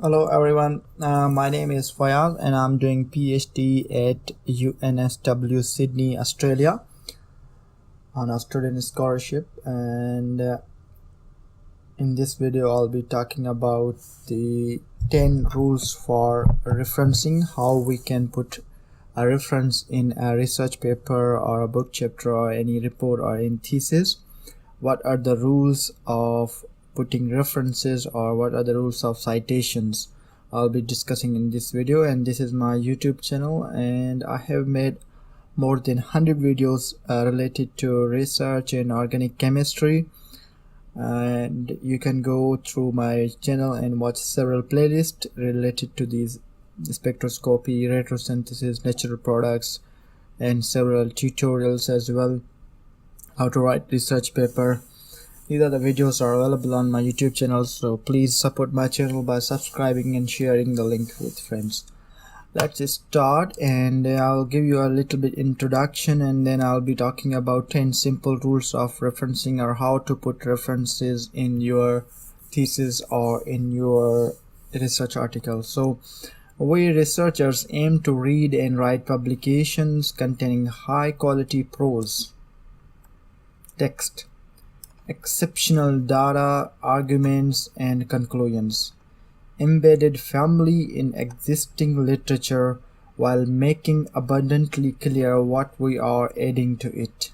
Hello everyone, my name is Fayaz and I'm doing PhD at UNSW Sydney, Australia on a student scholarship, and in this video I'll be talking about the 10 rules for referencing, how we can put a reference in a research paper or a book chapter or any report or any thesis. What are the rules of putting references, or what are the rules of citations? I'll be discussing in this video, and this is my YouTube channel, and I have made more than 100 videos related to research and organic chemistry, and you can go through my channel and watch several playlists related to these: spectroscopy, retrosynthesis, natural products, and several tutorials as well, how to write research paper. These are the videos are available on my YouTube channel, so please support my channel by subscribing and sharing the link with friends. Let's start, and I'll give you a little bit introduction, and then I'll be talking about 10 simple rules of referencing, or how to put references in your thesis or in your research article. So we researchers aim to read and write publications containing high quality prose, text, exceptional data, arguments, and conclusions, embedded firmly in existing literature while making abundantly clear what we are adding to it.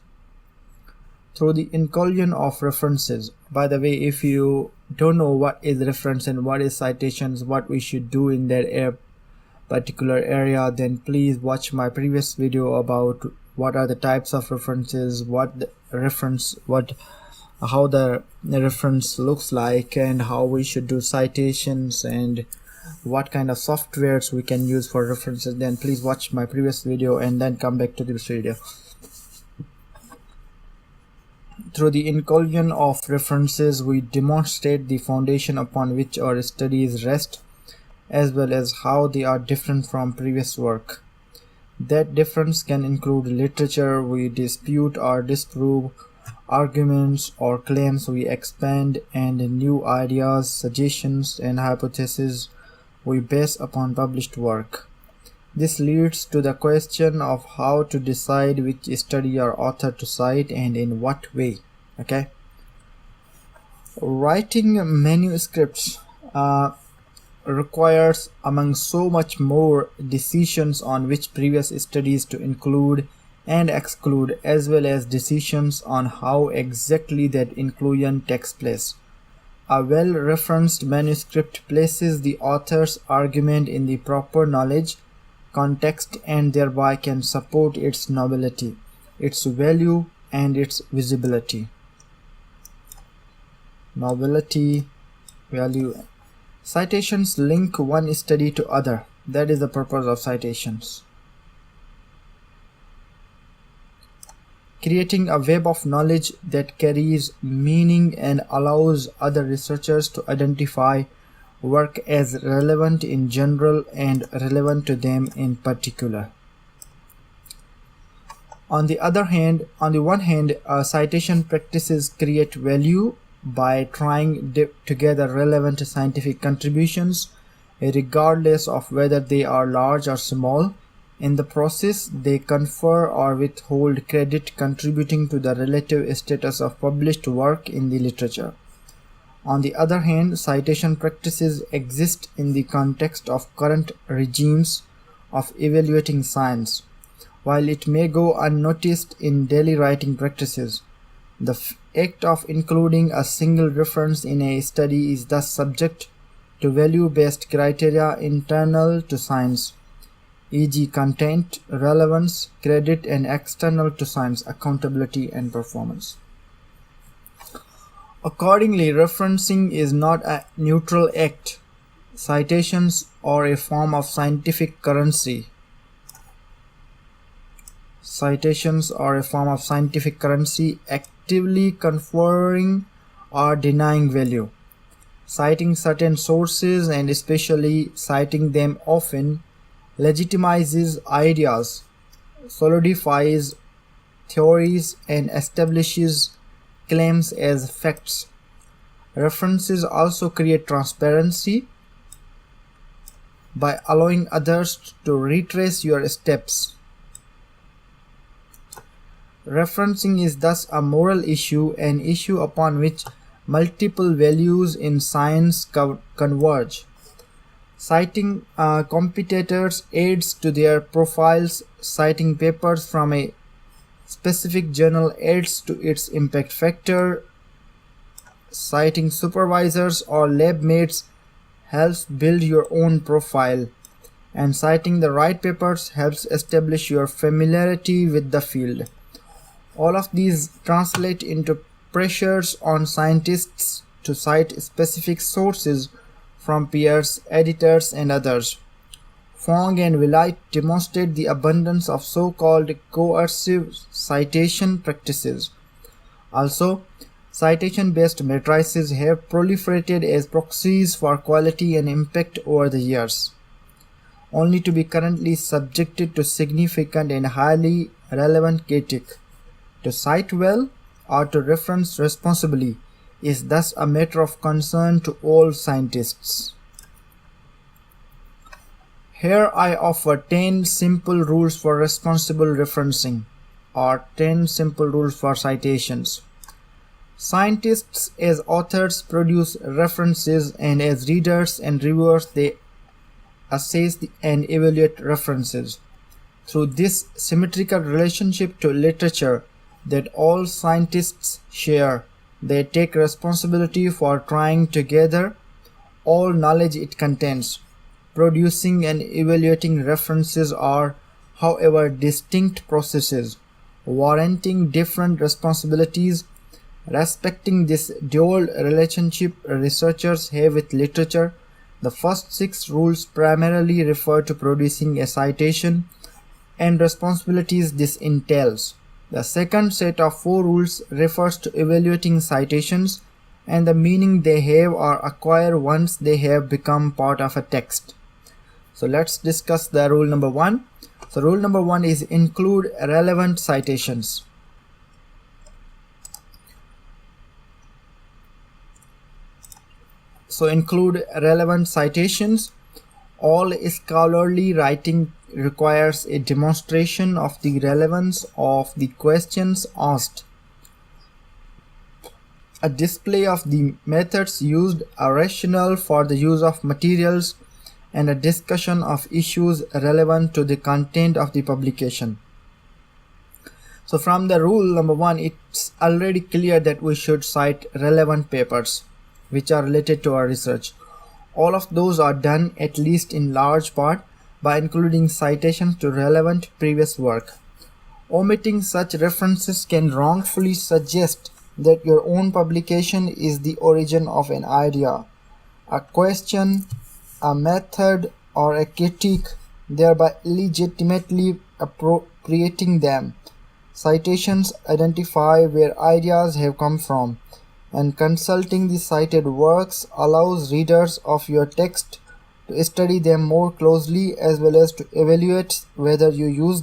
Through the inclusion of references. By the way, if you don't know what is reference and what is citations, what we should do in that particular area, then please watch my previous video about what are the types of references, how the reference looks like, and how we should do citations, and what kind of softwares we can use for references. Then please watch my previous video and then come back to this video. Through the inclusion of references, we demonstrate the foundation upon which our studies rest, as well as how they are different from previous work. That difference can include literature we dispute or disprove, arguments or claims we expand, and new ideas, suggestions, and hypotheses we base upon published work. This leads to the question of how to decide which study or author to cite and in what way. Okay, writing manuscripts requires, among so much more, decisions on which previous studies to include and exclude, as well as decisions on how exactly that inclusion takes place. A well-referenced manuscript places the author's argument in the proper knowledge, context, and thereby can support its novelty, its value, and its visibility. Novelty, value. Citations link one study to other. That is the purpose of citations. Creating a web of knowledge that carries meaning and allows other researchers to identify work as relevant in general and relevant to them in particular. On the one hand, citation practices create value by trying together relevant scientific contributions, regardless of whether they are large or small. In the process, they confer or withhold credit, contributing to the relative status of published work in the literature. On the other hand, citation practices exist in the context of current regimes of evaluating science. While it may go unnoticed in daily writing practices, the act of including a single reference in a study is thus subject to value-based criteria internal to science, e.g. content, relevance, credit, and external to science, accountability, and performance. Accordingly, referencing is not a neutral act. Citations are a form of scientific currency. Citations are a form of scientific currency, actively conferring or denying value. Citing certain sources, and especially citing them often, legitimizes ideas, solidifies theories, and establishes claims as facts. References also create transparency, by allowing others to retrace your steps. Referencing is thus a moral issue, an issue upon which multiple values in science converge. Citing competitors aids to their profiles, citing papers from a specific journal adds to its impact factor, citing supervisors or lab mates helps build your own profile, and citing the right papers helps establish your familiarity with the field. All of these translate into pressures on scientists to cite specific sources from peers, editors, and others. Fong and Willite demonstrate the abundance of so-called coercive citation practices. Also, citation-based matrices have proliferated as proxies for quality and impact over the years, only to be currently subjected to significant and highly relevant critique. To cite well or to reference responsibly is thus a matter of concern to all scientists. Here I offer 10 simple rules for responsible referencing, or 10 simple rules for citations. Scientists as authors produce references, and as readers and reviewers they assess and evaluate references. Through this symmetrical relationship to literature that all scientists share, they take responsibility for trying to gather all knowledge it contains. Producing and evaluating references are, however, distinct processes, warranting different responsibilities. Respecting this dual relationship researchers have with literature, the first 6 rules primarily refer to producing a citation and responsibilities this entails. The second set of 4 rules refers to evaluating citations and the meaning they have or acquire once they have become part of a text. So let's discuss the rule number 1. So rule number 1 is include relevant citations. So include relevant citations. All scholarly writing requires a demonstration of the relevance of the questions asked, a display of the methods used, a rationale for the use of materials, and a discussion of issues relevant to the content of the publication. So from the rule number 1, it's already clear that we should cite relevant papers which are related to our research. All of those are done, at least in large part, by including citations to relevant previous work. Omitting such references can wrongfully suggest that your own publication is the origin of an idea, a question, a method, or a critique, thereby illegitimately appropriating them. Citations identify where ideas have come from, and consulting the cited works allows readers of your text to study them more closely as well as to evaluate whether your use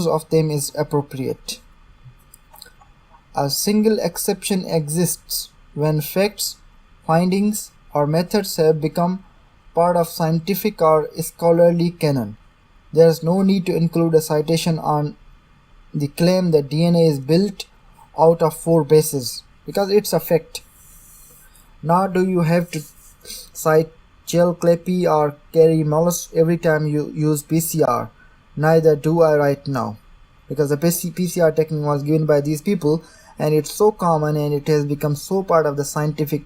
of them is appropriate. A single exception exists when facts, findings, or methods have become part of scientific or scholarly canon. There is no need to include a citation on the claim that DNA is built out of 4 bases, because it's a fact. Nor do you have to cite Gel Clappy or Carey Mullis every time you use PCR. Neither do I right now, because the PCR technique was given by these people, and it's so common and it has become so part of the scientific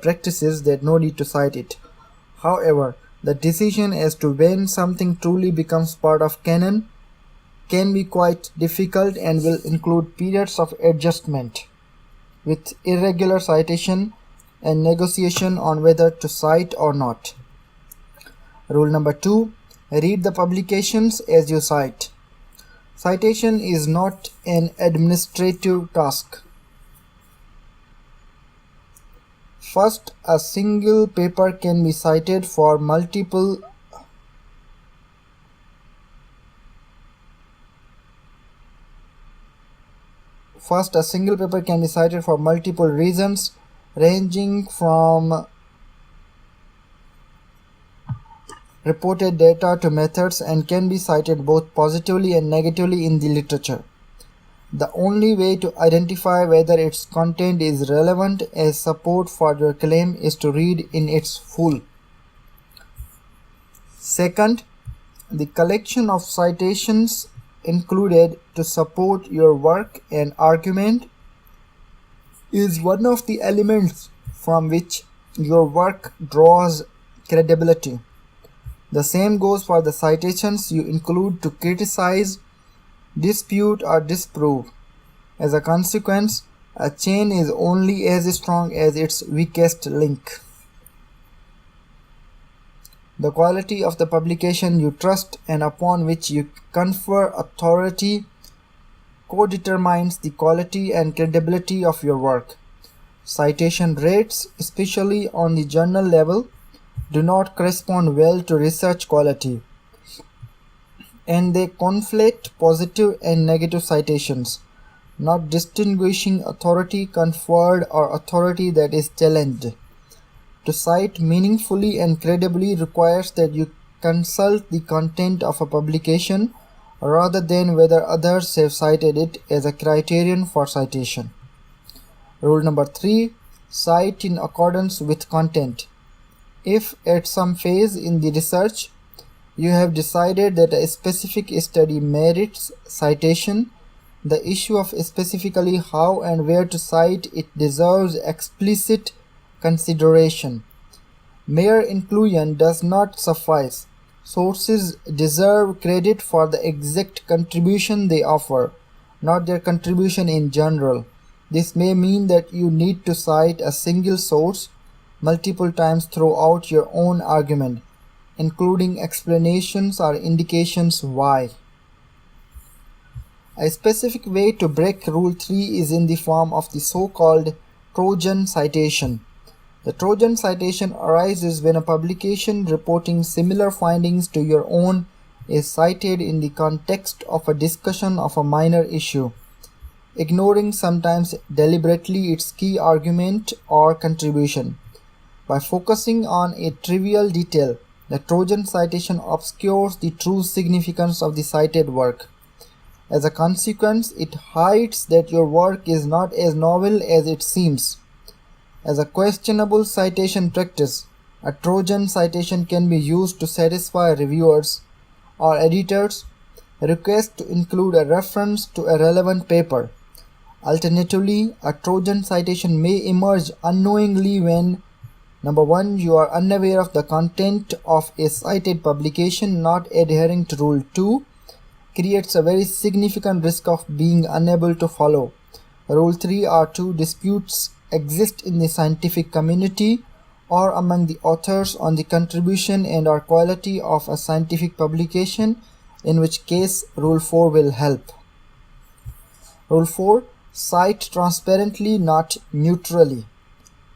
practices that no need to cite it. However, the decision as to when something truly becomes part of canon can be quite difficult and will include periods of adjustment with irregular citation and negotiation on whether to cite or not. Rule number 2. Read the publications as you cite. Citation is not an administrative task. First, a single paper can be cited for multiple reasons, ranging from reported data to methods and can be cited both positively and negatively in the literature. The only way to identify whether its content is relevant as support for your claim is to read in its full. Second, the collection of citations included to support your work and argument is one of the elements from which your work draws credibility. The same goes for the citations you include to criticize, dispute, or disprove. As a consequence, a chain is only as strong as its weakest link. The quality of the publication you trust and upon which you confer authority co-determines the quality and credibility of your work. Citation rates, especially on the journal level, do not correspond well to research quality, and they conflate positive and negative citations, not distinguishing authority conferred or authority that is challenged. To cite meaningfully and credibly requires that you consult the content of a publication rather than whether others have cited it as a criterion for citation. Rule number 3. Cite in accordance with content. If at some phase in the research you have decided that a specific study merits citation, the issue of specifically how and where to cite it deserves explicit consideration. Mere inclusion does not suffice. Sources deserve credit for the exact contribution they offer, not their contribution in general. This may mean that you need to cite a single source multiple times throughout your own argument, including explanations or indications why. A specific way to break Rule 3 is in the form of the so-called Trojan citation. The Trojan citation arises when a publication reporting similar findings to your own is cited in the context of a discussion of a minor issue, ignoring sometimes deliberately its key argument or contribution. By focusing on a trivial detail, the Trojan citation obscures the true significance of the cited work. As a consequence, it hides that your work is not as novel as it seems. As a questionable citation practice, a Trojan citation can be used to satisfy reviewers or editors' request to include a reference to a relevant paper. Alternatively, a Trojan citation may emerge unknowingly when Number 1. You are unaware of the content of a cited publication. Not adhering to Rule 2 creates a very significant risk of being unable to follow Rule 3 or 2. Disputes exist in the scientific community or among the authors on the contribution and or quality of a scientific publication, in which case Rule 4 will help. Rule 4. Cite transparently, not neutrally.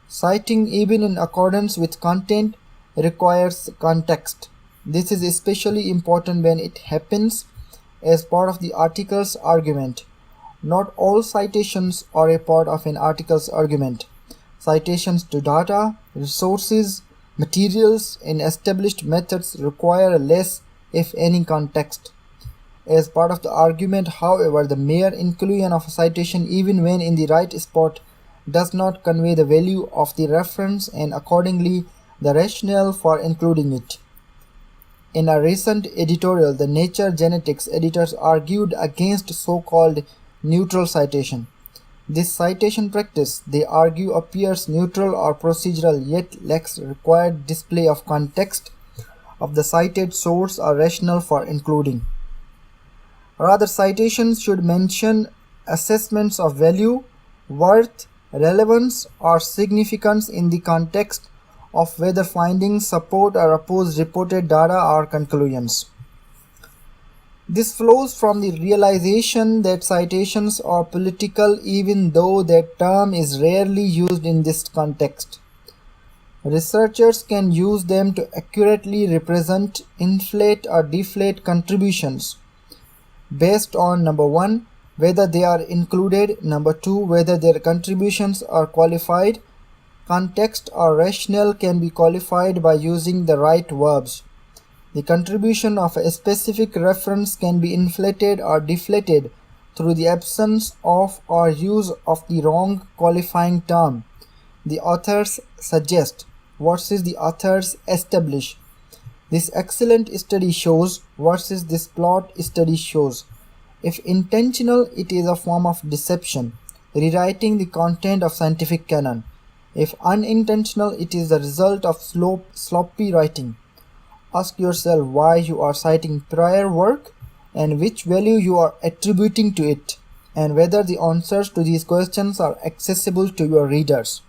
Citing, even in accordance with content, requires context. This is especially important when it happens as part of the article's argument. Not all citations are a part of an article's argument. Citations to data, resources, materials, and established methods require less, if any, context. As part of the argument, however, the mere inclusion of a citation, even when in the right spot, does not convey the value of the reference and accordingly the rationale for including it. In a recent editorial, the Nature Genetics editors argued against so-called neutral citation. This citation practice, they argue, appears neutral or procedural, yet lacks required display of context of the cited source or rationale for including. Rather, citations should mention assessments of value, worth, relevance, or significance in the context of whether findings support or oppose reported data or conclusions. This flows from the realization that citations are political, even though that term is rarely used in this context. Researchers can use them to accurately represent, inflate, or deflate contributions based on number 1. Whether they are included, number 2. Whether their contributions are qualified. Context or rationale can be qualified by using the right verbs. The contribution of a specific reference can be inflated or deflated through the absence of or use of the wrong qualifying term. The authors suggest versus the authors establish. This excellent study shows versus this plot study shows. If intentional, it is a form of deception, rewriting the content of scientific canon. If unintentional, it is the result of sloppy writing. Ask yourself why you are citing prior work and which value you are attributing to it, and whether the answers to these questions are accessible to your readers.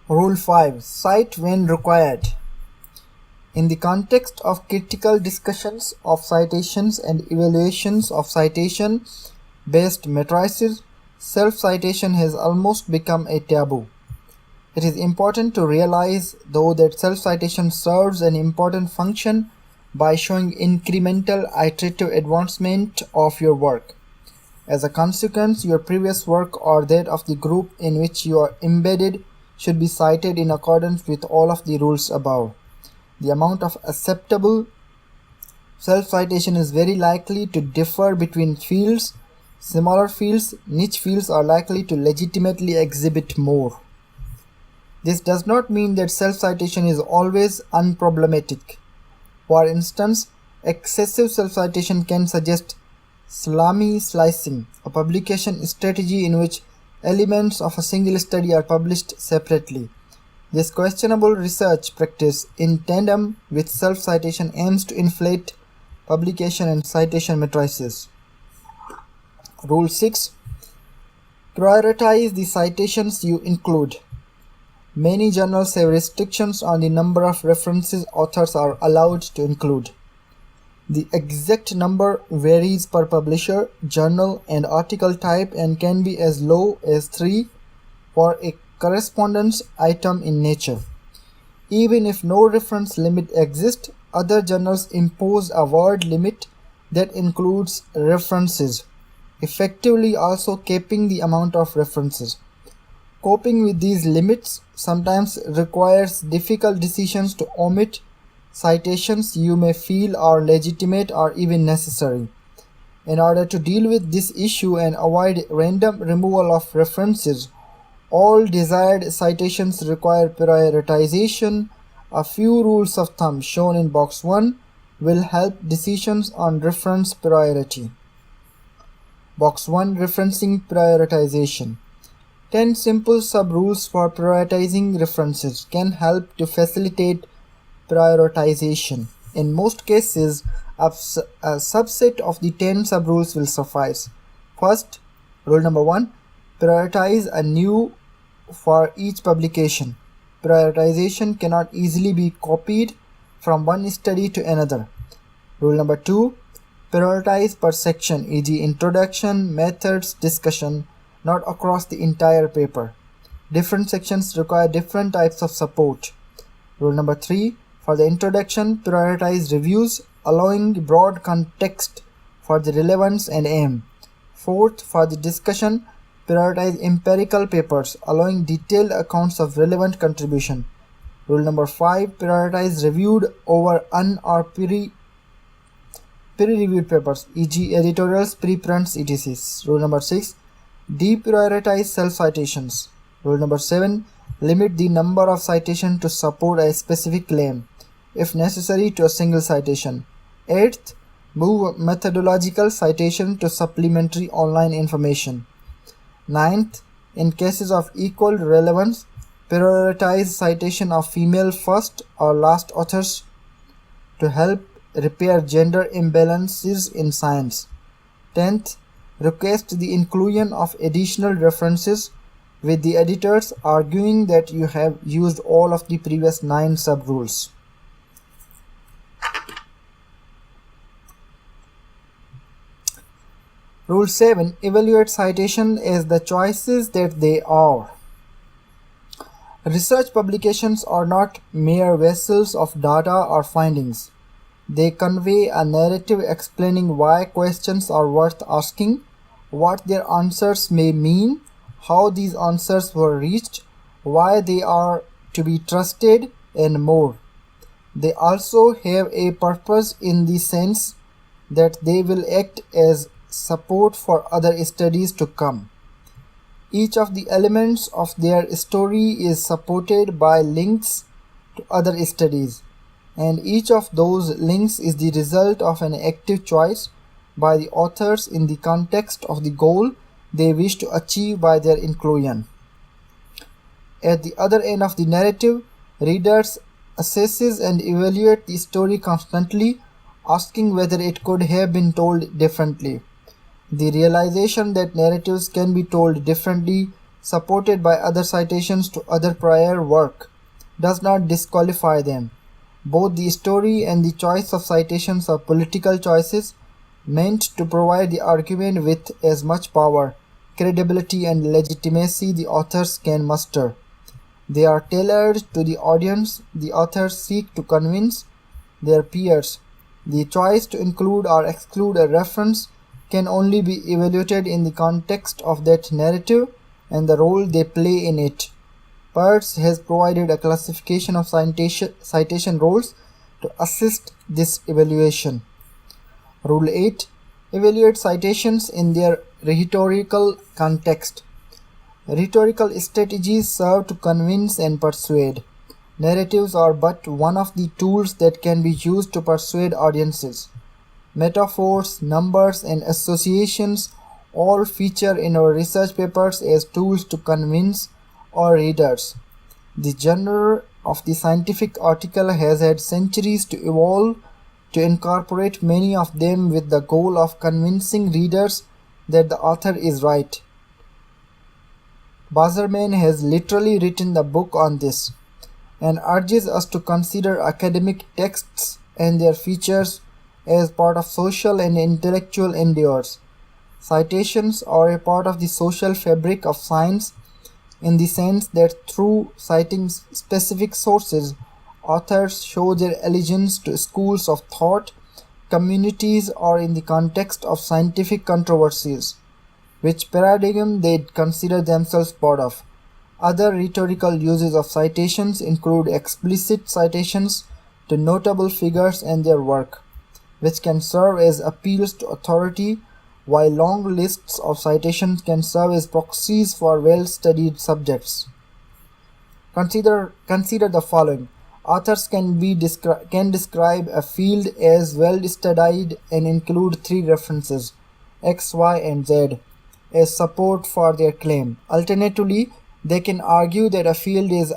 Rule 5. Cite when required. In the context of critical discussions of citations and evaluations of citation-based matrices, self-citation has almost become a taboo. It is important to realize, though, that self-citation serves an important function by showing incremental iterative advancement of your work. As a consequence, your previous work or that of the group in which you are embedded should be cited in accordance with all of the rules above. The amount of acceptable self-citation is very likely to differ between fields. Smaller fields, niche fields, are likely to legitimately exhibit more. This does not mean that self-citation is always unproblematic. For instance, excessive self-citation can suggest salami slicing, a publication strategy in which elements of a single study are published separately. This questionable research practice, in tandem with self-citation, aims to inflate publication and citation matrices. Rule 6. Prioritize the citations you include. Many journals have restrictions on the number of references authors are allowed to include. The exact number varies per publisher, journal, and article type and can be as low as 3 for a correspondence item in Nature. Even if no reference limit exists, other journals impose a word limit that includes references, effectively also capping the amount of references. Coping with these limits sometimes requires difficult decisions to omit citations you may feel are legitimate or even necessary. In order to deal with this issue and avoid random removal of references, all desired citations require prioritization. A few rules of thumb shown in box 1 will help decisions on reference priority. Box 1. Referencing prioritization. 10 simple sub-rules for prioritizing references can help to facilitate prioritization. In most cases, a subset of the 10 sub-rules will suffice. First, rule number 1. Prioritize anew for each publication. Prioritization cannot easily be copied from one study to another. Rule number 2. Prioritize per section, e.g. introduction, methods, discussion, not across the entire paper. Different sections require different types of support. Rule number 3. For the introduction, prioritize reviews, allowing broad context for the relevance and aim. Fourth, for the discussion, prioritize empirical papers, allowing detailed accounts of relevant contribution. Rule number 5. Prioritize reviewed over un- or peer-reviewed papers, e.g. editorials, preprints, etc. Rule number 6. Deprioritize self-citations. Rule number 7. Limit the number of citations to support a specific claim, if necessary to a single citation. 8th, move methodological citation to supplementary online information. 9th, in cases of equal relevance, prioritize citation of female first or last authors to help repair gender imbalances in science. 10th, request the inclusion of additional references, with the editors arguing that you have used all of the previous 9 sub-rules. Rule 7. Evaluate citation as the choices that they are. Research publications are not mere vessels of data or findings. They convey a narrative explaining why questions are worth asking, what their answers may mean, how these answers were reached, why they are to be trusted, and more. They also have a purpose in the sense that they will act as support for other studies to come. Each of the elements of their story is supported by links to other studies, and each of those links is the result of an active choice by the authors in the context of the goal they wish to achieve by their inclusion. At the other end of the narrative, readers assesses and evaluate the story constantly, asking whether it could have been told differently. The realization that narratives can be told differently, supported by other citations to other prior work, does not disqualify them. Both the story and the choice of citations are political choices meant to provide the argument with as much power, credibility, and legitimacy the authors can muster. They are tailored to the audience the authors seek to convince their peers. The choice to include or exclude a reference can only be evaluated in the context of that narrative and the role they play in it. Peirce has provided a classification of citation roles to assist this evaluation. Rule 8. Evaluate citations in their rhetorical context. Rhetorical strategies serve to convince and persuade. Narratives are but one of the tools that can be used to persuade audiences. Metaphors, numbers, and associations all feature in our research papers as tools to convince our readers. The genre of the scientific article has had centuries to evolve to incorporate many of them with the goal of convincing readers that the author is right. Bazerman has literally written the book on this and urges us to consider academic texts and their features as part of social and intellectual endeavors. Citations are a part of the social fabric of science in the sense that through citing specific sources, authors show their allegiance to schools of thought, communities, or in the context of scientific controversies, which paradigm they consider themselves part of. Other rhetorical uses of citations include explicit citations to notable figures and their work, which can serve as appeals to authority, while long lists of citations can serve as proxies for well-studied subjects. Consider the following. Authors can describe a field as well-studied and include 3 references, X, Y, and Z, as support for their claim. Alternatively, they can argue that a field is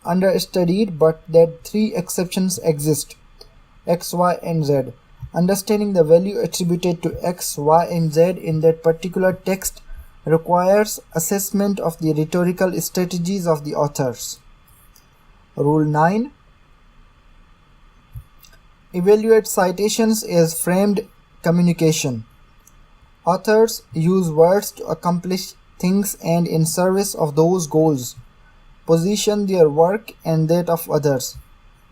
understudied but that 3 exceptions exist, X, Y, and Z. Understanding the value attributed to X, Y, and Z in that particular text requires assessment of the rhetorical strategies of the authors. Rule 9. Evaluate citations as framed communication. Authors use words to accomplish things and in service of those goals, position their work and that of others.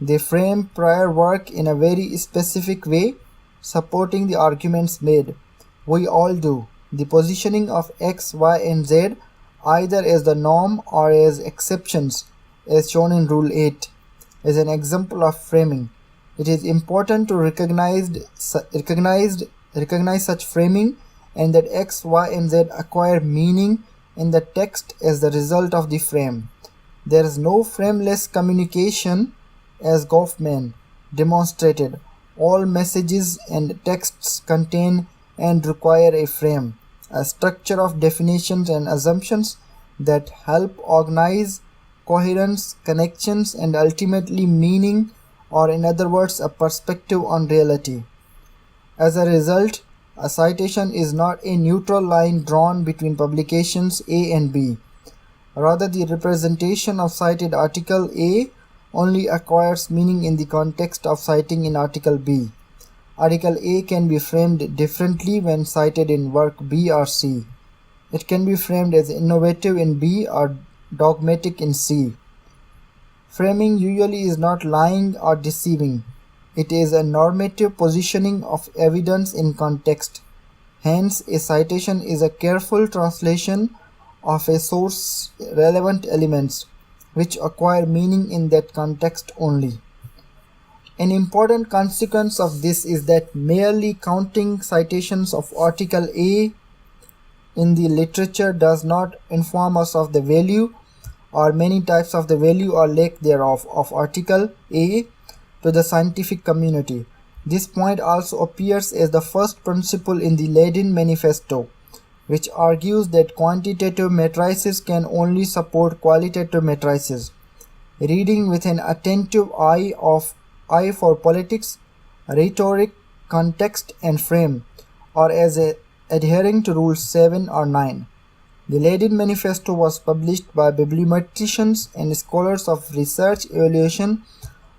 They frame prior work in a very specific way, supporting the arguments made. We all do. The positioning of X, Y, and Z either as the norm or as exceptions, as shown in Rule 8, is an example of framing. It is important to recognize such framing and that X, Y, and Z acquire meaning in the text as the result of the frame. There is no frameless communication, as Goffman demonstrated. All messages and texts contain and require a frame, a structure of definitions and assumptions that help organize coherence, connections, and ultimately meaning, or in other words, a perspective on reality. As a result, a citation is not a neutral line drawn between publications A and B. Rather, the representation of cited article A only acquires meaning in the context of citing in article B. Article A can be framed differently when cited in work B or C. It can be framed as innovative in B or dogmatic in C. Framing usually is not lying or deceiving. It is a normative positioning of evidence in context. Hence, a citation is a careful translation of a source's relevant elements, which acquire meaning in that context only. An important consequence of this is that merely counting citations of Article A in the literature does not inform us of the value or many types of the value or lack thereof of Article A to the scientific community. This point also appears as the first principle in the Leiden Manifesto, which argues that quantitative matrices can only support qualitative matrices. Reading with an attentive eye for politics, rhetoric, context, and frame, or as adhering to Rules 7 or 9. The Leiden Manifesto was published by bibliometricians and scholars of research evaluation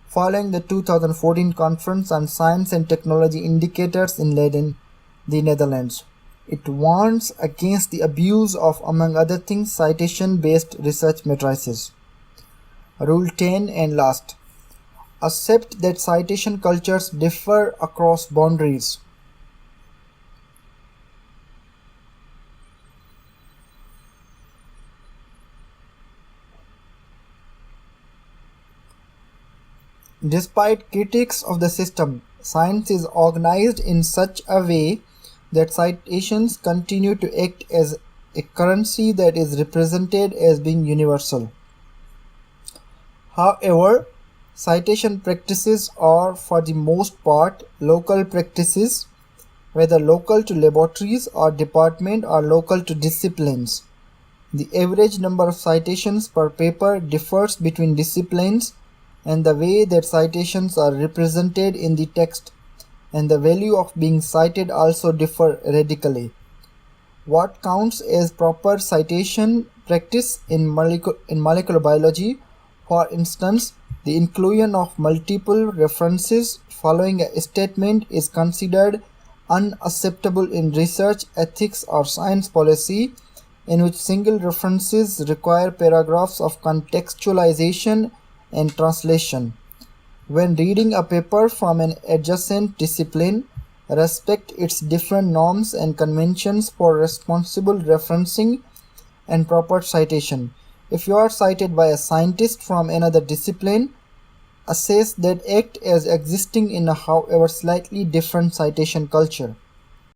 following the 2014 Conference on Science and Technology Indicators in Leiden, the Netherlands. It warns against the abuse of, among other things, citation-based research matrices. Rule 10 and last. Accept that citation cultures differ across boundaries. Despite critics of the system, science is organized in such a way that citations continue to act as a currency that is represented as being universal. However, citation practices are for the most part local practices, whether local to laboratories or department or local to disciplines. The average number of citations per paper differs between disciplines, and the way that citations are represented in the text and the value of being cited also differ radically. What counts as proper citation practice in molecular biology, for instance, the inclusion of multiple references following a statement is considered unacceptable in research ethics or science policy, in which single references require paragraphs of contextualization and translation. When reading a paper from an adjacent discipline, respect its different norms and conventions for responsible referencing and proper citation. If you are cited by a scientist from another discipline, assess that act as existing in a however slightly different citation culture.